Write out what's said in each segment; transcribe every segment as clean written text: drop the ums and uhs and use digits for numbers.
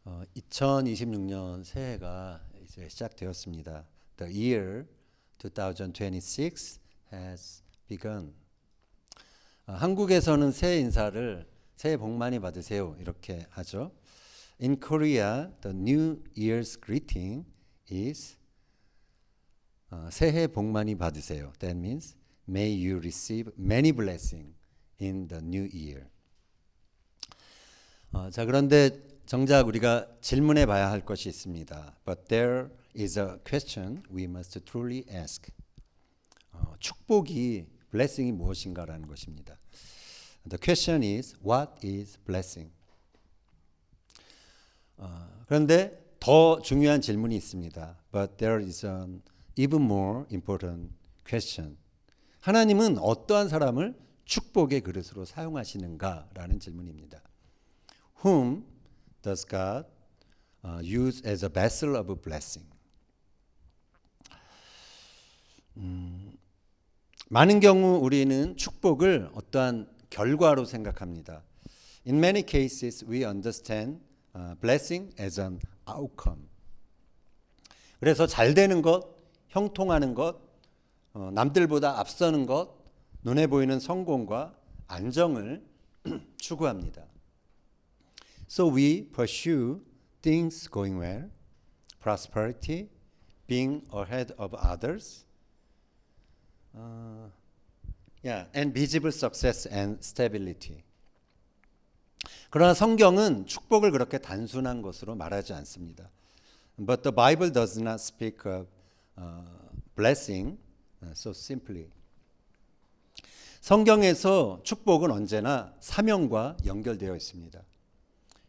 2026년 새해가 이제 시작되었습니다. The year 2026 has begun. 한국에서는 새해 인사를 새해 복 많이 받으세요 이렇게 하죠. In Korea, the New Year's greeting is 새해 복 많이 받으세요. That means may you receive many blessings in the new year. 자, 그런데 정작 우리가 질문해 봐야 할 것이 있습니다. But there is a question we must truly ask. 축복이 blessing이 무엇인가라는 것입니다. The question is what is blessing? 그런데 더 중요한 질문이 있습니다. But there is an even more important question. 하나님은 어떠한 사람을 축복의 그릇으로 사용하시는가라는 질문입니다. Whom does God use as a vessel of blessing? 많은 경우 우리는 축복을 어떠한 결과로 생각합니다. In many cases, we understand blessing as an outcome. 그래서 잘 되는 것, 형통하는 것, 남들보다 앞서는 것, 눈에 보이는 성공과 안정을 추구합니다. So we pursue things going well, prosperity, being ahead of others, and visible success and stability. 그러나 성경은 축복을 그렇게 단순한 것으로 말하지 않습니다. But the Bible does not speak of blessing so simply. 성경에서 축복은 언제나 사명과 연결되어 있습니다.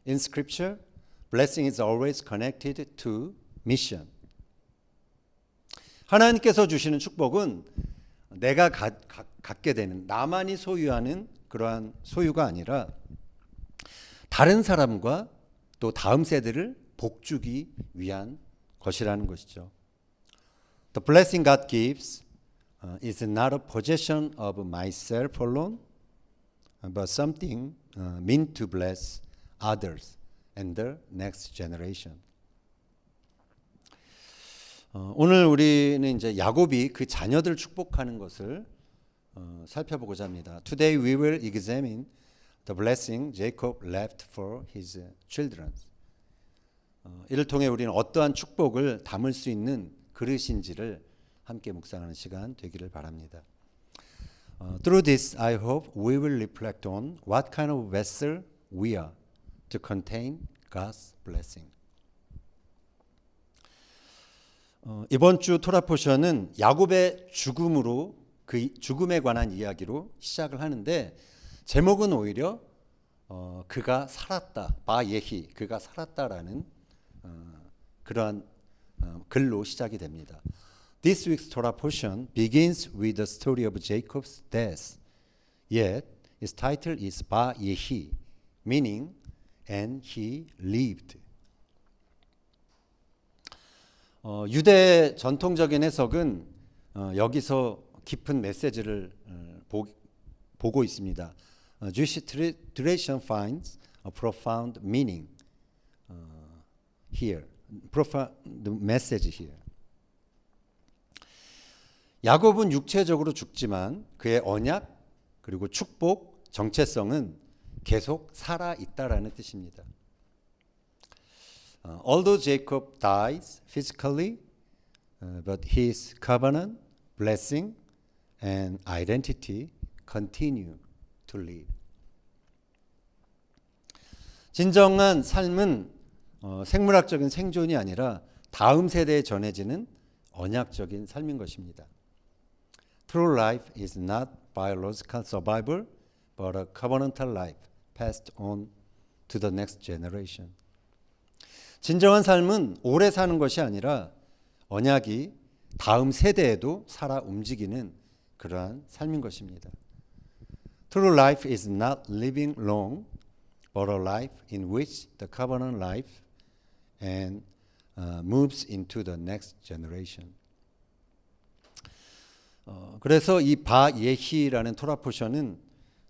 In Scripture, blessing is always connected to mission. 하나님께서 주시는 축복은 내가 갖게 되는, 나만이 소유하는 그러한 소유가 아니라 다른 사람과 또 다음 세대를 복주기 위한 것이라는 것이죠. The blessing God gives is not a possession of myself alone, but something meant to bless others and the next generation. 오늘 우리는 이제 야곱이 그 자녀들 축복하는 것을 살펴보고자 합니다. Today we will examine the blessing Jacob left for his children. 이를 통해 우리는 어떠한 축복을 담을 수 있는 그릇인지를 함께 묵상하는 시간 되기를 바랍니다. Through this, I hope we will reflect on what kind of vessel we are to contain God's blessing. 이번 주 토라 포션은 야곱의 죽음으로 그 죽음에 관한 이야기로 시작을 하는데 제목은 오히려 그가 살았다, 바예히 그가 살았다라는 그러한 글로 시작이 됩니다. This week's Torah portion begins with the story of Jacob's death. Yet its title is 바예히, meaning and he lived. 유대 전통적인 해석은 여기서 깊은 메시지를 보고 있습니다. Jewish tradition finds a profound meaning here, profound message here. 야곱은 육체적으로 죽지만 그의 언약 그리고 축복, 정체성은 계속 살아 있다라는 뜻입니다. Although Jacob dies physically, but his covenant, blessing, and identity continue to live. 진정한 삶은 생물학적인 생존이 아니라 다음 세대에 전해지는 언약적인 삶인 것입니다. True life is not biological survival, but a covenantal life passed on to the next generation. 진정한 삶은 오래 사는 것이 아니라 언약이 다음 세대에도 살아 움직이는 그러한 삶인 것입니다. True life is not living long, but a life in which the covenant life and moves into the next generation. 그래서 이 바예히라는 토라 포션은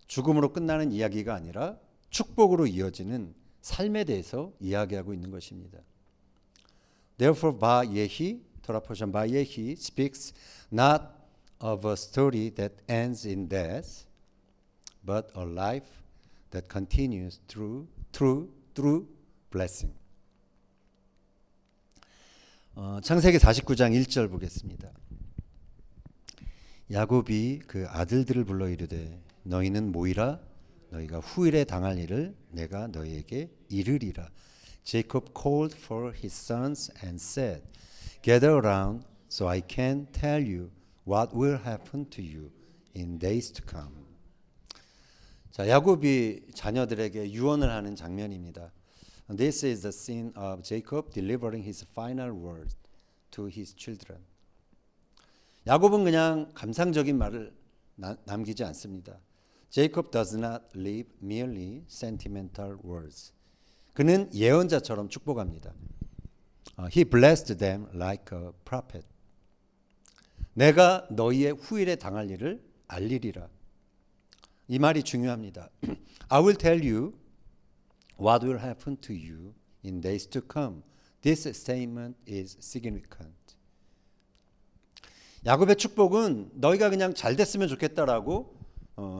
죽음으로 끝나는 이야기가 아니라 축복으로 이어지는 삶에 대해서 이야기하고 있는 것입니다. Therefore, 바예히, 토라 포션 바예히 speaks not of a story that ends in death, but a life that continues through blessing. 창세기 49장 1절 보겠습니다. 야곱이 그 아들들을 불러 이르되 너희는 모이라 너희가 후일에 당할 일을 내가 너희에게 이르리라. Jacob called for his sons and said, Gather around so I can tell you what will happen to you in days to come. 자, 야곱이 자녀들에게 유언을 하는 장면입니다. This is the scene of Jacob delivering his final word to his children. 야곱은 그냥 감상적인 말을 남기지 않습니다. Jacob does not leave merely sentimental words. 그는 예언자처럼 축복합니다. He blessed them like a prophet. 내가 너희의 후일에 당할 일을 알리리라. 이 말이 중요합니다. I will tell you what will happen to you in days to come. This statement is significant. 야곱의 축복은 너희가 그냥 잘 됐으면 좋겠다라고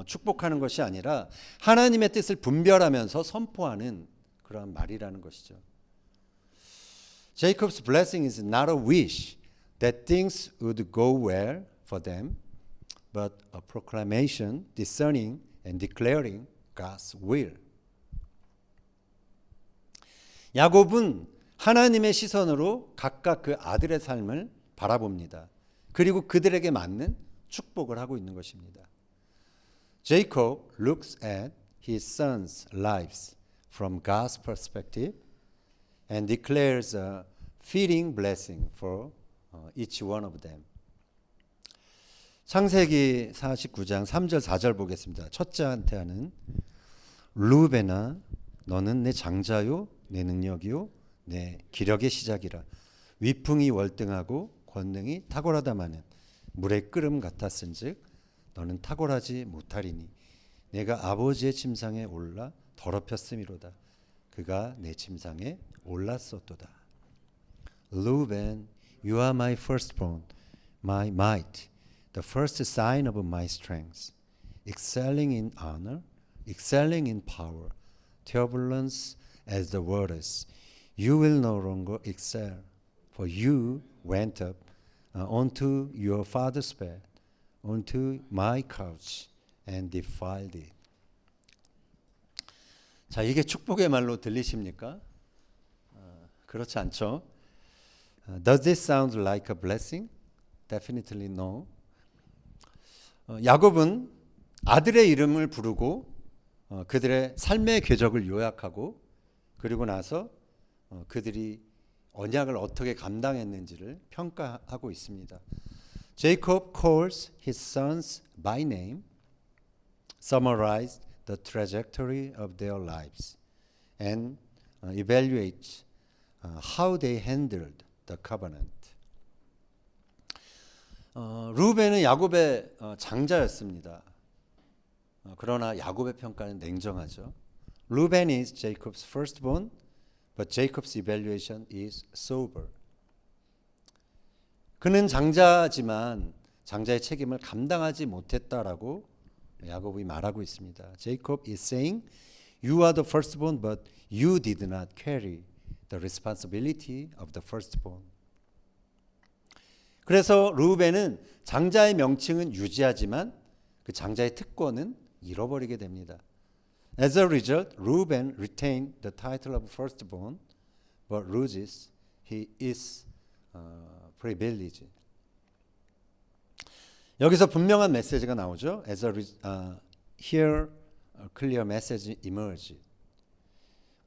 축복하는 것이 아니라 하나님의 뜻을 분별하면서 선포하는 그러한 말이라는 것이죠. Jacob's blessing is not a wish that things would go well for them, but a proclamation discerning and declaring God's will. 야곱은 하나님의 시선으로 각각 그 아들의 삶을 바라봅니다. 그리고 그들에게 맞는 축복을 하고 있는 것입니다. Jacob looks at his sons' lives from God's perspective and declares a fitting blessing for each one of them. 창세기 49장 3절 4절 보겠습니다. 첫째한테 하는 루벤아 너는 내 장자요 내 능력이요 내 기력의 시작이라. 위풍이 월등하고 권능이 탁월하다마는 물의 끓음 같았은즉 너는 탁월하지 못하리니 내가 아버지의 침상에 올라 더럽혔음이로다. 그가 내 침상에 올랐었도다. Reuben, you are my firstborn, my might, the first sign of my strength, excelling in honor, excelling in power, turbulence as the waters. You will no longer excel, for you went up onto your father's bed, onto my couch, and defiled it. 자, 이게 축복의 말로 들리십니까? 그렇지 않죠? Does this sound like a blessing? Definitely no. 야곱은 아들의 이름을 부르고 그들의 삶의 궤적을 요약하고 그리고 나서 그들이 언약을 어떻게 감당했는지를 평가하고 있습니다. Jacob calls his sons by name, summarized the trajectory of their lives, and evaluates how they handled the covenant. 루벤은 야곱의 장자였습니다. 그러나 야곱의 평가는 냉정하죠. Reuben is Jacob's firstborn, but Jacob's evaluation is sober. 그는 장자지만 장자의 책임을 감당하지 못했다라고 야곱이 말하고 있습니다. Jacob is saying, you are the firstborn, but you did not carry the responsibility of the firstborn. 그래서 르우벤은 장자의 명칭은 유지하지만 그 장자의 특권은 잃어버리게 됩니다. As a result, Reuben retained the title of firstborn, but loses his privilege. 여기서 분명한 메시지가 나오죠. As here a clear message emerged.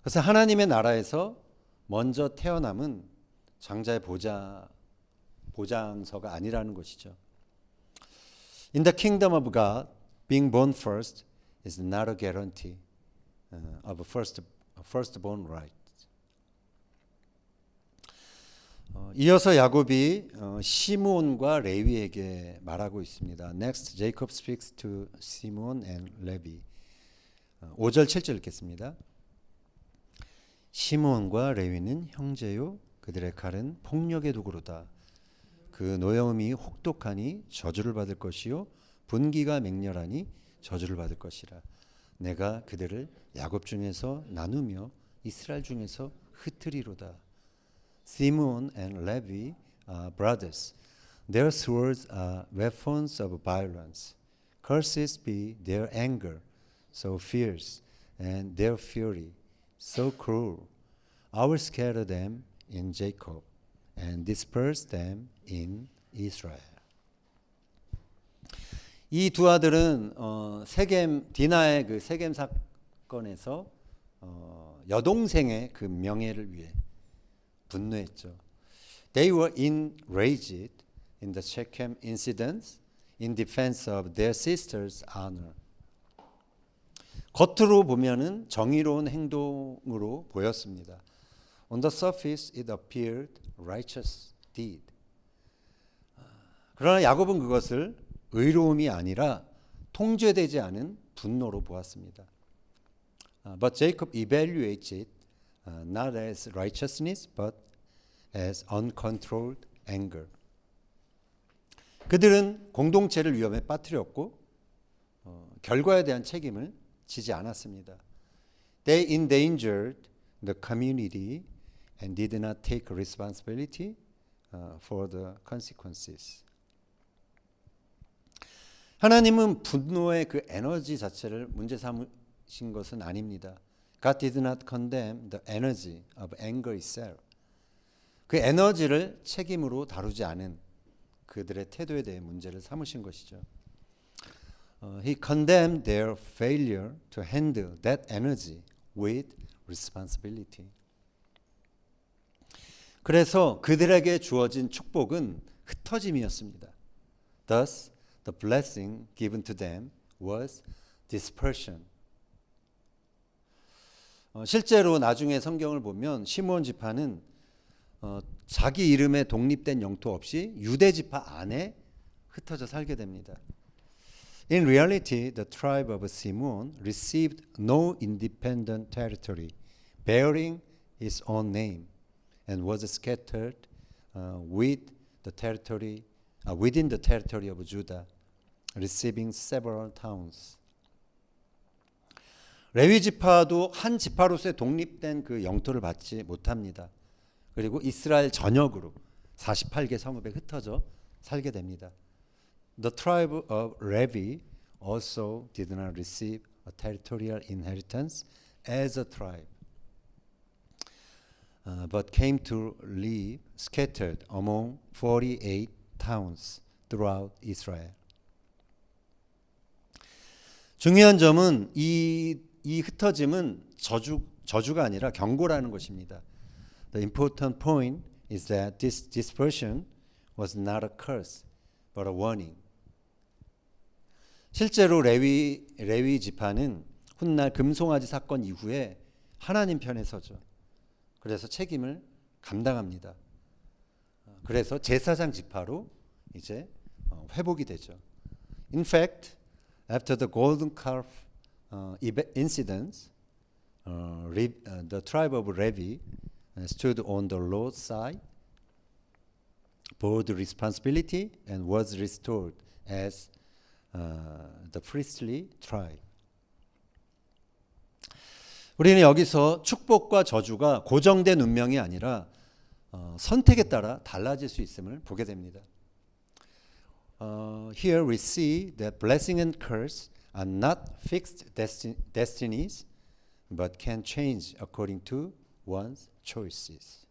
그래서 하나님의 나라에서 먼저 태어남은 장자의 보장서가 아니라는 것이죠. In the kingdom of God, being born first is not a guarantee of a firstborn right. 이어서 야곱이 시므온과 레위에게 말하고 있습니다. Next, Jacob speaks to Simeon and Levi. 5절 7절 읽겠습니다. 시므온과 레위는 형제요 그들의 칼은 폭력의 도구로다. 그 노여움이 혹독하니 저주를 받을 것이요 분기가 맹렬하니 저주를 받을 것이라. 내가 그들을 야곱 중에서 나누며 이스라엘 중에서 흩으리로다. Simeon and Levi are brothers. Their swords are weapons of violence. Curses be their anger, so fierce, and their fury, so cruel. I will scatter them in Jacob and disperse them in Israel. 이 두 아들은 세겜 디나의 그 세겜 사건에서 여동생의 그 명예를 위해 분노했죠. They were enraged in the Shechem incidents in defense of their sister's honor. 겉으로 보면은 정의로운 행동으로 보였습니다. On the surface it appeared righteous deed. 그러나 야곱은 그것을 의로움이 아니라 통제되지 않은 분노로 보았습니다. But Jacob evaluates it not as righteousness but as uncontrolled anger. 그들은 공동체를 위험에 빠뜨렸고 결과에 대한 책임을 지지 않았습니다. They endangered the community and did not take responsibility for the consequences. 하나님은 분노의 그 에너지 자체를 문제 삼으신 것은 아닙니다. God did not condemn the energy of anger itself. 그 에너지를 책임으로 다루지 않은 그들의 태도에 대해 문제를 삼으신 것이죠. He condemned their failure to handle that energy with responsibility. 그래서 그들에게 주어진 축복은 흩어짐이었습니다. Thus, the blessing given to them was dispersion. 실제로 나중에 성경을 보면 시므온 지파는 자기 이름에 독립된 영토 없이 유대 지파 안에 흩어져 살게 됩니다. In reality, the tribe of Simeon received no independent territory bearing its own name and was scattered within the territory of Judah, receiving several towns. 레위 지파도 한 지파로서의 독립된 그 영토를 받지 못합니다. 그리고 이스라엘 전역으로 48개 성읍에 흩어져 살게 됩니다. The tribe of Levi also did not receive a territorial inheritance as a tribe, but came to live scattered among 48 towns throughout Israel. 중요한 점은 이 흩어짐은 저주가 아니라 경고라는 것입니다. The important point is that this dispersion was not a curse, but a warning. 실제로 레위 지파는 훗날 금송아지 사건 이후에 하나님 편에 서죠. 그래서 책임을 감당합니다. 그래서 제사장 지파로 이제 회복이 되죠. In fact, after the golden calf incidents, the tribe of Levi stood on the Lord's side, bore the responsibility, and was restored as the priestly tribe. 우리는 여기서 축복과 저주가 고정된 운명이 아니라 선택에 따라 달라질 수 있음을 보게 됩니다. Here we see that blessing and curse are not fixed destinies, but can change according to one's choices.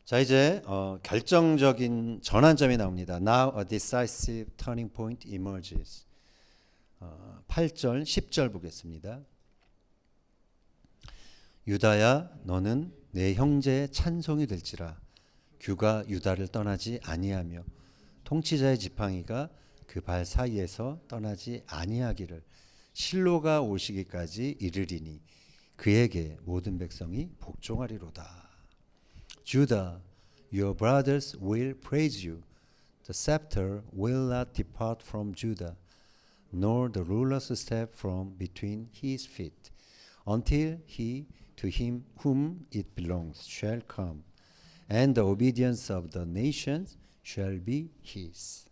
자, 이제 결정적인 전환점이 나옵니다. Now a decisive turning point emerges. 8절, 10절 보겠습니다. 유다야, 너는 내 형제의 찬송이 될지라. 규가 유다를 떠나지 아니하며 통치자의 지팡이가 그 발 사이에서 떠나지 아니하기를 실로가 오시기까지 이르리니 그에게 모든 백성이 복종하리로다. Judah, your brothers will praise you. The scepter will not depart from Judah, nor the ruler's step from between his feet, until he to him whom it belongs shall come, and the obedience of the nations shall be his.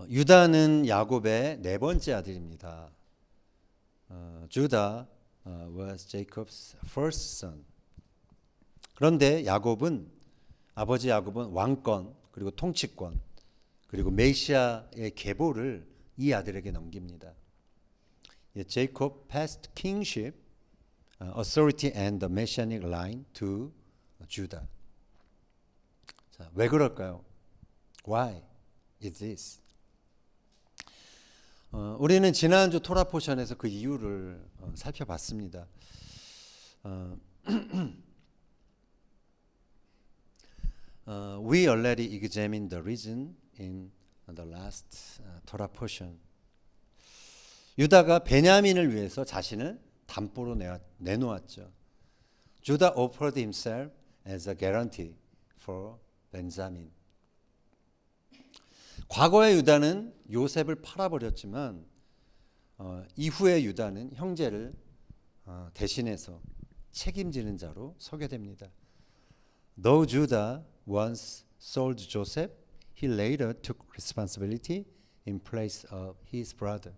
유다는 야곱의 네 번째 아들입니다. Judah was Jacob's first son. 그런데 아버지 야곱은 왕권 그리고 통치권 그리고 메시아의 계보를 이 아들에게 넘깁니다. Jacob passed kingship, authority and the messianic line to Judah. 자, 왜 그럴까요? Why is this? 우리는 지난주 토라 포션에서 그 이유를 살펴봤습니다. We already examined the reason in the last Torah portion. 유다가 베냐민을 위해서 자신을 담보로 내놓았죠. Judah offered himself as a guarantee for Benjamin. 과거의 유다는 요셉을 팔아버렸지만 이후의 유다는 형제를 대신해서 책임지는 자로 서게 됩니다. Though Judah once sold Joseph, he later took responsibility in place of his brother.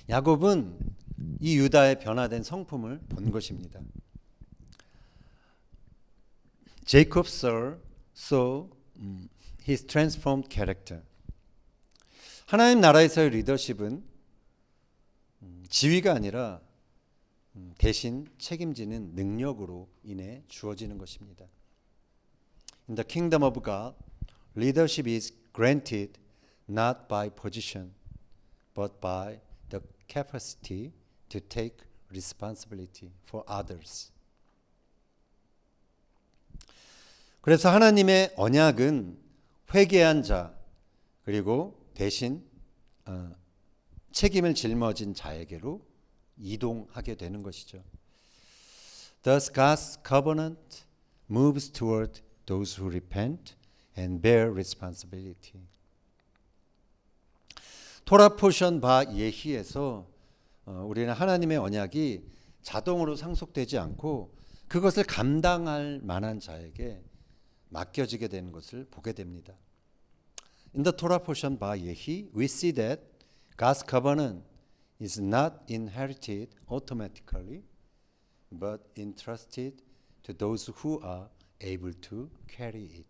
야곱은 이 유다의 변화된 성품을 본 것입니다. Jacob saw his transformed character. 하나님 나라에서의 리더십은 지위가 아니라 대신 책임지는 능력으로 인해 주어지는 것입니다. In the kingdom of God, leadership is granted not by position, but by the capacity to take responsibility for others. 그래서 하나님의 언약은 회개한 자 그리고 대신 책임을 짊어진 자에게로 이동하게 되는 것이죠. Thus God's covenant moves toward those who repent and bear responsibility. 토라 포션 바 예히에서 우리는 하나님의 언약이 자동으로 상속되지 않고 그것을 감당할 만한 자에게 맡겨지게 되는 것을 보게 됩니다. In the Torah portion by Yehi, we see that God's covenant is not inherited automatically, but entrusted to those who are able to carry it.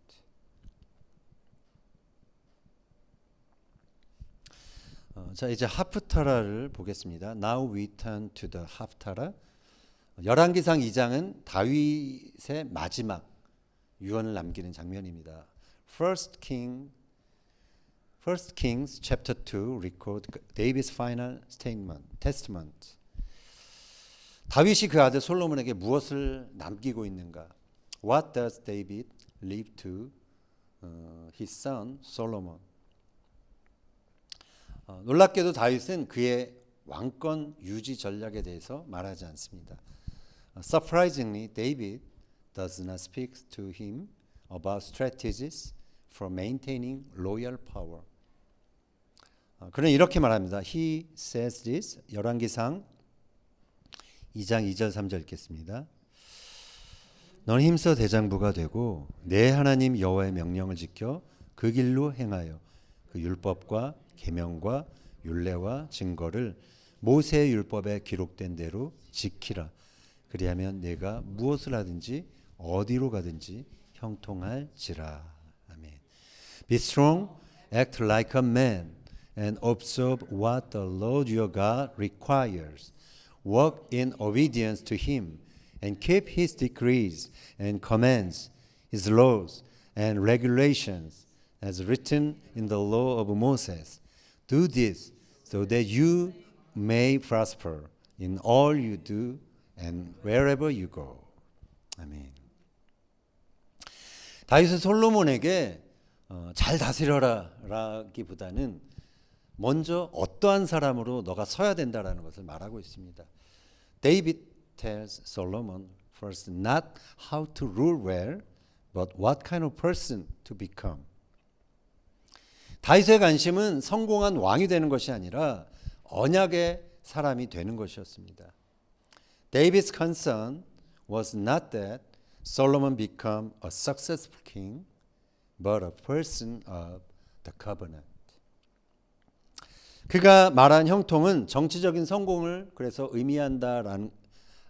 자, 이제 하프타라를 보겠습니다. Now we turn to the 하프타라. 열왕기상 2장은 다윗의 마지막 유언을 남기는 장면입니다. First Kings chapter 2 record David's final testament. 다윗이 그 아들 솔로몬에게 무엇을 남기고 있는가? What does David leave to his son Solomon? 놀랍게도 다윗은 그의 왕권 유지 전략에 대해서 말하지 않습니다. Surprisingly, David does not speak to him about strategies for maintaining royal power. 그는 이렇게 말합니다. He says this. 열왕기상 2장 2절 3절 읽겠습니다. 넌 힘써 대장부가 되고 내 하나님 여호와의 명령을 지켜 그 길로 행하여 그 율법과 계명과 율례와 증거를 모세의 율법에 기록된 대로 지키라. 그리하면 내가 무엇을 하든지 어디로 가든지 형통할지라. 아멘. Be strong, act like a man, and observe what the Lord your God requires. Walk in obedience to him, and keep his decrees and commands, his laws and regulations, as written in the law of Moses. Do this so that you may prosper in all you do and wherever you go. 아멘. 다윗은 솔로몬에게 잘 다스려라라기보다는 먼저 어떠한 사람으로 너가 서야 된다라는 것을 말하고 있습니다. David tells Solomon first not how to rule well, but what kind of person to become. 다윗의 관심은 성공한 왕이 되는 것이 아니라 언약의 사람이 되는 것이었습니다. David's concern was not that Solomon become a successful king, but a person of the covenant. 그가 말한 형통은 정치적인 성공을 그래서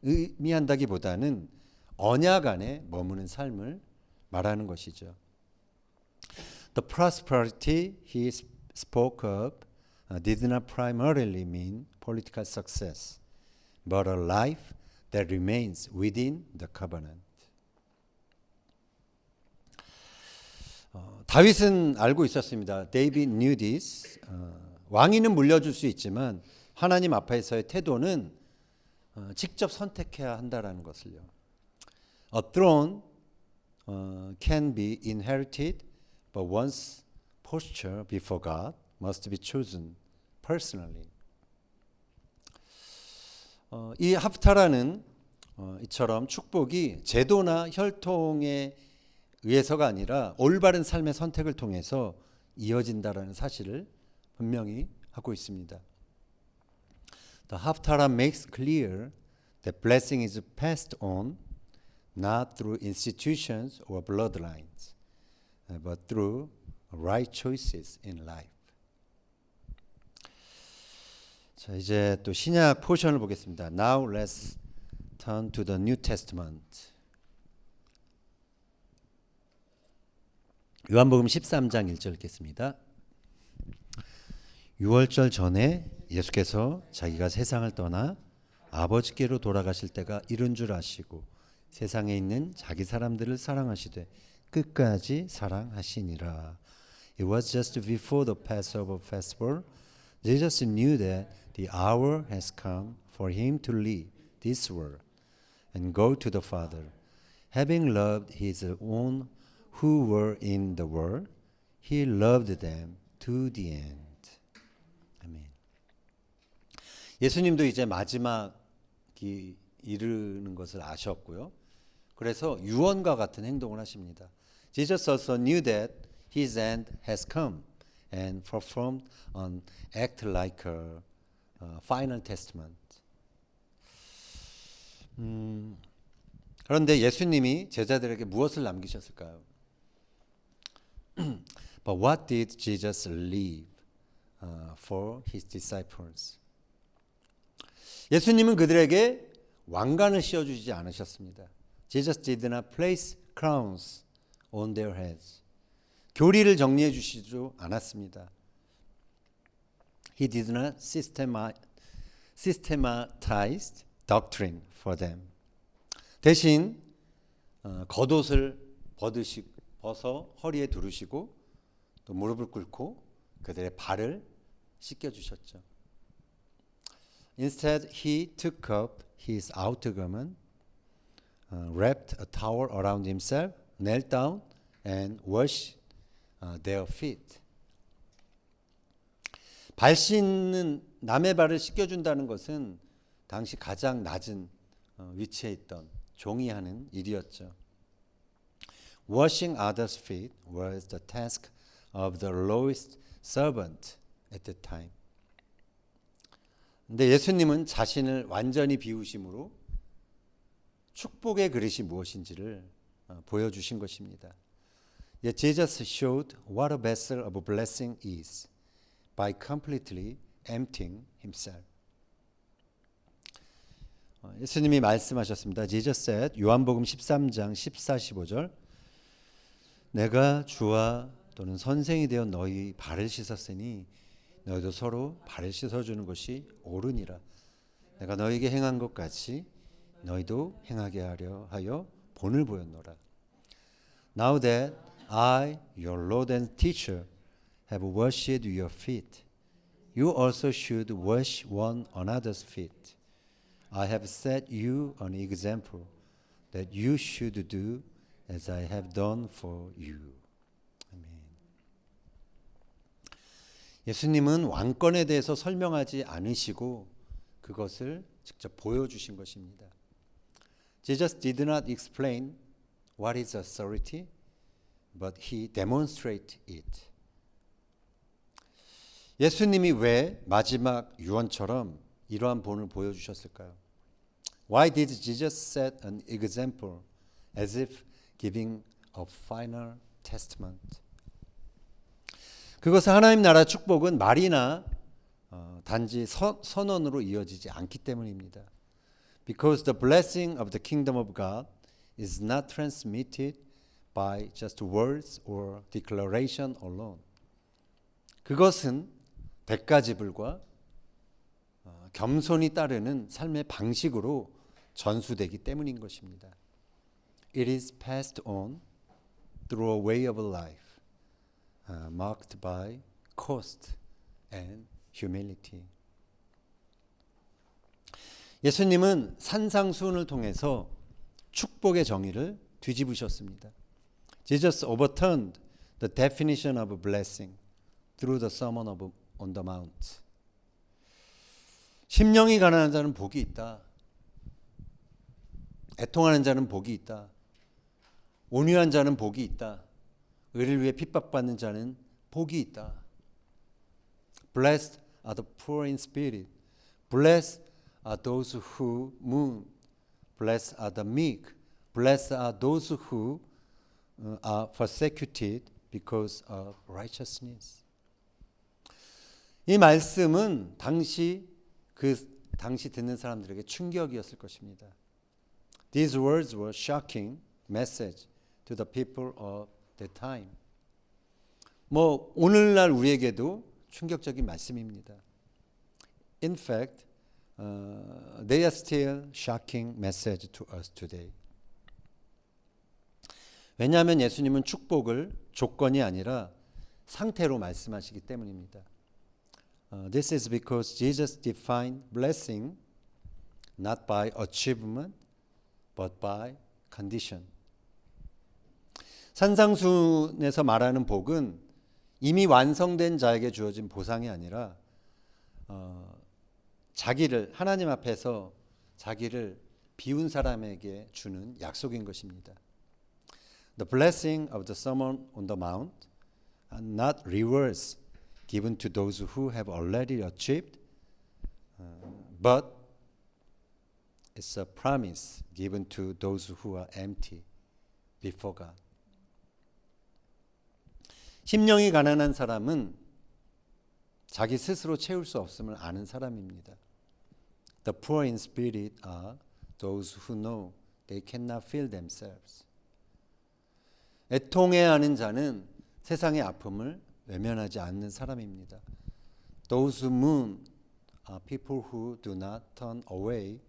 의미한다기보다는 언약 안에 머무는 삶을 말하는 것이죠. The prosperity he spoke of did not primarily mean political success, but a life that remains within the covenant. 다윗은 알고 있었습니다. David knew this. 왕위는 물려줄 수 있지만 하나님 앞에서의 태도는 직접 선택해야 한다라는 것을요. A throne can be inherited, but one's posture before God must be chosen personally. 이 합타라는 이처럼 축복이 제도나 혈통에 의해서가 아니라 올바른 삶의 선택을 통해서 이어진다라는 사실을 분명히 하고 있습니다. The Haftarah makes clear that blessing is passed on not through institutions or bloodlines, but through right choices in life. 자, 이제 또 신약 포션을 보겠습니다. Now let's turn to the New Testament. 요한복음 13장 1절 읽겠습니다. 유월절 전에 예수께서 자기가 세상을 떠나 아버지께로 돌아가실 때가 이른 줄 아시고 세상에 있는 자기 사람들을 사랑하시되 끝까지 사랑하시니라. It was just before the Passover festival. Jesus knew that the hour has come for him to leave this world and go to the Father. Having loved his own who were in the world, he loved them to the end. 아멘. 예수님도 이제 마지막이 이르는 것을 아셨고요. 그래서 유언과 같은 행동을 하십니다. Jesus also knew that his end has come and performed an act like a final testament. 그런데 예수님이 제자들에게 무엇을 남기셨을까요? But what did Jesus leave for his disciples? 예수님은 그들에게 왕관을 씌워주지 않으셨습니다. Jesus did not place crowns on their heads. 교리를 정리해 주시지도 않았습니다. He did not systematize doctrine for them. 대신 겉옷을 벗어 허리에 두르시고 또 무릎을 꿇고 그들의 발을 씻겨 주셨죠. Instead, he took up his outer garment, wrapped a towel around himself, knelt down, and washed their feet. 발 씻는 남의 발을 씻겨준다는 것은 당시 가장 낮은 위치에 있던 종이 하는 일이었죠. Washing others' feet was the task of the lowest servant at the time. 근데 예수님은 자신을 완전히 비우심으로 축복의 그릇이 무엇인지를 보여주신 것입니다. Yet Jesus showed what a vessel of blessing is by completely emptying himself. 예수님이 말씀하셨습니다. Jesus said, 요한복음 13장 14, 15절 내가 주와 또는 선생이 되어 너희 발을 씻었으니 너희도 서로 발을 씻어주는 것이 옳으니라. 내가 너희에게 행한 것 같이 너희도 행하게 하려 하여 본을 보였노라. Now that I, your Lord and teacher, have washed your feet, you also should wash one another's feet. I have set you an example that you should do as I have done for you. 아멘. 예수님은 왕권에 대해서 설명하지 않으시고 그것을 직접 보여주신 것입니다. Jesus did not explain what is authority, but he demonstrated it. 예수님이 왜 마지막 유언처럼 이러한 본을 보여주셨을까요? Why did Jesus set an example as if giving a final testament? 그것은 하나님 나라 축복은 말이나 단지 선언으로 이어지지 않기 때문입니다. Because the blessing of the kingdom of God is not transmitted by just words or declaration alone. 그것은 대가지불과 겸손이 따르는 삶의 방식으로 전수되기 때문인 것입니다. It is passed on through a way of life marked by cost and humility. 예수님은 산상수훈을 통해서 축복의 정의를 뒤집으셨습니다. Jesus overturned the definition of blessing through the Sermon on the Mount. 심령이 가난한 자는 복이 있다. 애통하는 자는 복이 있다. 온유한 자는 복이 있다. 의를 위해 핍박받는 자는 복이 있다. Blessed are the poor in spirit. Blessed are those who mourn. Blessed are the meek. Blessed are those who are persecuted because of righteousness. 이 말씀은 당시 듣는 사람들에게 충격이었을 것입니다. These words were shocking message to the people of the time. 오늘날 우리에게도 충격적인 말씀입니다. In fact, they are still shocking message to us today. 왜냐하면 예수님은 축복을 조건이 아니라 상태로 말씀하시기 때문입니다. This is because Jesus defined blessing not by achievement but by condition. 산상수훈에서 말하는 복은 이미 완성된 자에게 주어진 보상이 아니라 하나님 앞에서 자기를 비운 사람에게 주는 약속인 것입니다. The blessing of the Sermon on the Mount are not rewards given to those who have already achieved, but it's a promise given to those who are empty before God. 심령이 가난한 사람은 자기 스스로 채울 수 없음을 아는 사람입니다. The poor in spirit are those who know they cannot fill themselves. 애통해하는 자는 세상의 아픔을 외면하지 않는 사람입니다. Those who mourn are people who do not turn away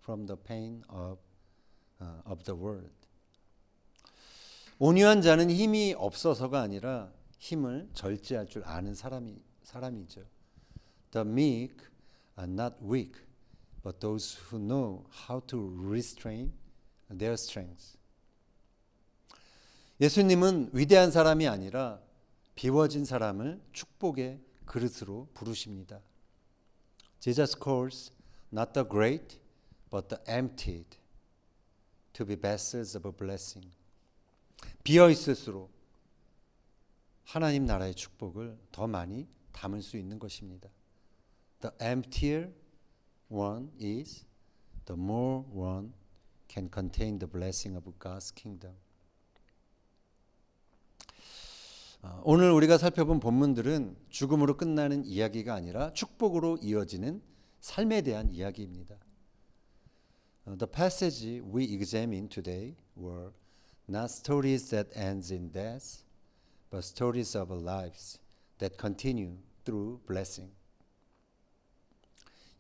from the pain of the world. 온유한 자는 힘이 없어서가 아니라 힘을 절제할 줄 아는 사람이죠. The meek are not weak, but those who know how to restrain their strength. 예수님은 위대한 사람이 아니라 비워진 사람을 축복의 그릇으로 부르십니다. Jesus calls not the great, but the emptied to be vessels of a blessing. 비어 있을수록 하나님 나라의 축복을 더 많이 담을 수 있는 것입니다. The emptier one is, the more one can contain the blessing of God's kingdom. 오늘 우리가 살펴본 본문들은 죽음으로 끝나는 이야기가 아니라 축복으로 이어지는 삶에 대한 이야기입니다. The passage we examined today were not stories that ends in death, but stories of lives that continue through blessing.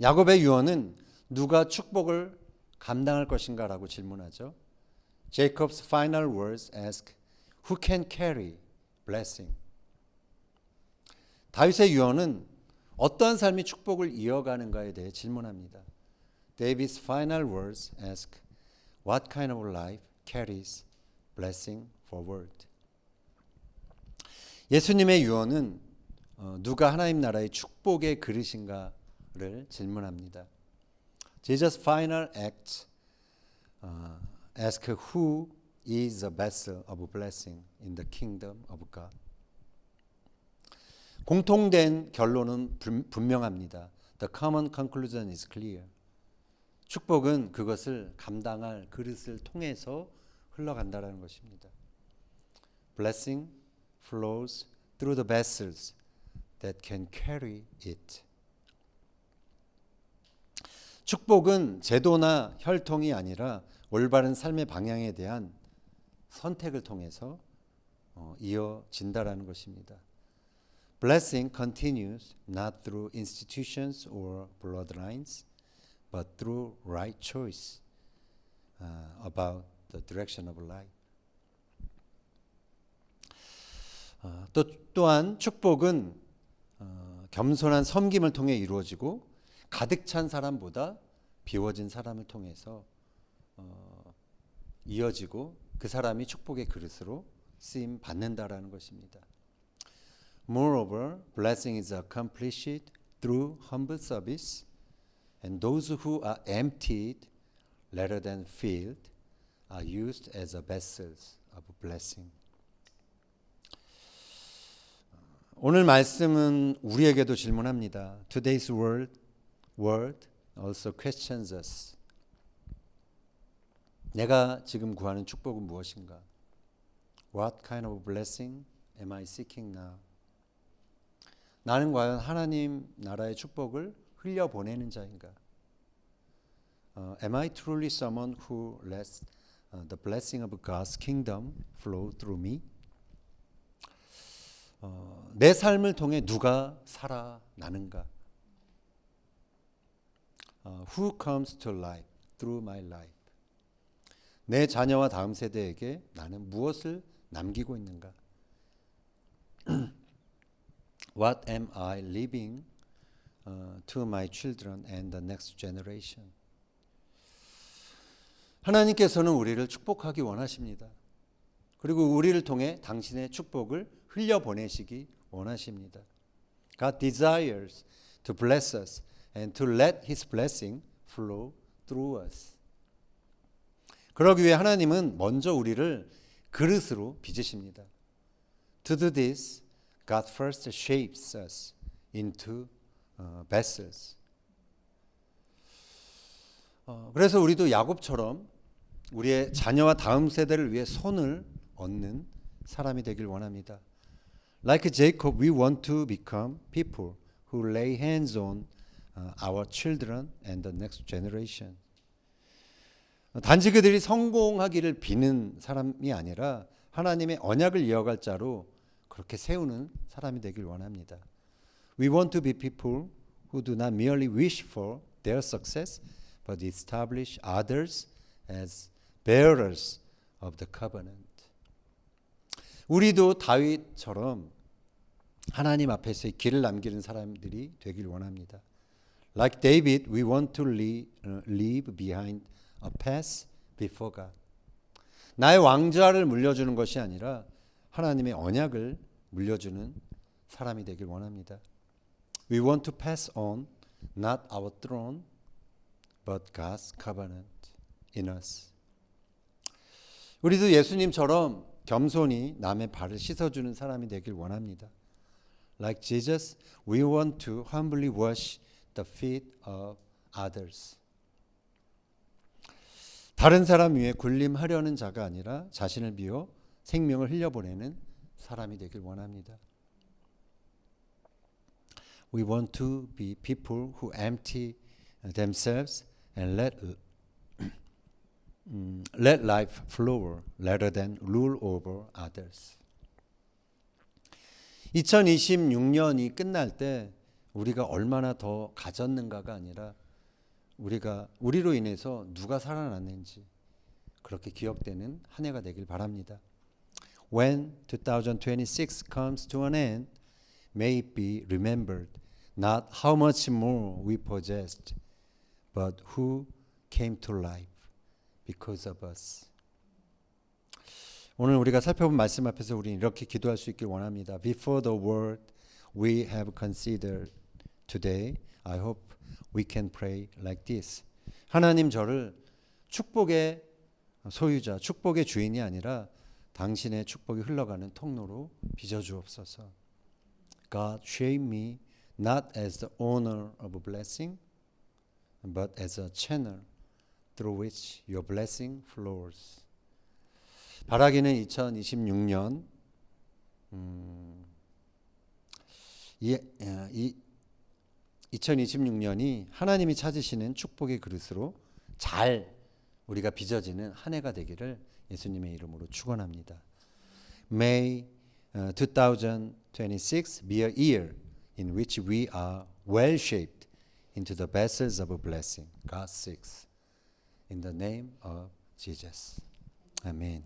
야곱의 유언은 누가 축복을 감당할 것인가라고 질문하죠. Jacob's final words ask, who can carry blessing? 다윗의 유언은 어떠한 삶이 축복을 이어가는가에 대해 질문합니다. David's final words ask, what kind of life carries blessing forward? 예수님의 유언은 누가 하나님 나라의 축복의 그릇인가를 질문합니다. Jesus' final act ask who is a vessel of blessing in the kingdom of God. 공통된 결론은 분명합니다. The common conclusion is clear. 축복은 그것을 감당할 그릇을 통해서 흘러간다는 것입니다. Blessing flows through the vessels that can carry it. 축복은 제도나 혈통이 아니라 올바른 삶의 방향에 대한 선택을 통해서 이어진다라는 것입니다. Blessing continues not through institutions or bloodlines, but through right choice about the direction of life. 또한 축복은 겸손한 섬김을 통해 이루어지고 가득 찬 사람보다 비워진 사람을 통해서 이어지고 그 사람이 축복의 그릇으로 쓰임 받는다라는 것입니다. Moreover, blessing is accomplished through humble service, and those who are emptied rather than filled are used as a vessels of blessing. 오늘 말씀은 우리에게도 질문합니다. Today's word also questions us. 내가 지금 구하는 축복은 무엇인가? What kind of blessing am I seeking now? 나는 과연 하나님 나라의 축복을 흘려보내는 자인가? Am I truly someone who lets the blessing of God's kingdom flow through me? 내 삶을 통해 누가 살아나는가? Who comes to life through my life? 내 자녀와 다음 세대에게 나는 무엇을 남기고 있는가? What am I leaving to my children and the next generation? 하나님께서는 우리를 축복하기 원하십니다. 그리고 우리를 통해 당신의 축복을 흘려보내시기 원하십니다. God desires to bless us and to let His blessing flow through us. 그러기 위해 하나님은 먼저 우리를 그릇으로 빚으십니다. To do this, God first shapes us into vessels. 그래서 우리도 야곱처럼 우리의 자녀와 다음 세대를 위해 손을 얹는 사람이 되길 원합니다. Like Jacob, we want to become people who lay hands on our children and the next generation. 단지 그들이 성공하기를 비는 사람이 아니라 하나님의 언약을 이어갈 자로 그렇게 세우는 사람이 되길 원합니다. We want to be people who do not merely wish for their success, but establish others as bearers of the covenant. 우리도 다윗처럼 하나님 앞에서의 길을 남기는 사람들이 되길 원합니다. Like David, we want to leave behind a path before God. 나의 왕좌를 물려주는 것이 아니라 하나님의 언약을 물려주는 사람이 되길 원합니다. We want to pass on not our throne, but God's covenant in us. 우리도 예수님처럼 겸손히 남의 발을 씻어주는 사람이 되길 원합니다. Like Jesus, we want to humbly wash the feet of others. 다른 사람 위에 군림하려는 자가 아니라 자신을 비워 생명을 흘려보내는 사람이 되길 원합니다. We want to be people who empty themselves and let life flow rather than rule over others. 2026년이 끝날 때 우리가 얼마나 더 가졌는가가 아니라 우리로 인해서 누가 살아났는지 그렇게 기억되는 한 해가 되길 바랍니다. When 2026 comes to an end, may it be remembered not how much more we possessed, but who came to life because of us. 오늘 우리가 살펴본 말씀 앞에서 우리는 이렇게 기도할 수 있길 원합니다. Before the word we have considered today, I hope we can pray like this. 하나님 저를 축복의 소유자, 축복의 주인이 아니라 당신의 축복이 흘러가는 통로로 빚어주옵소서. God shape me not as the owner of a blessing, but as a channel through which your blessing flows. 바라기는 2026년 이 2026년이 하나님이 찾으시는 축복의 그릇으로 잘 우리가 빚어지는 한 해가 되기를 예수님의 이름으로 축원합니다. May 2026 be a year in which we are well shaped into the vessels of a blessing. God seeks. In the name of Jesus. Amen.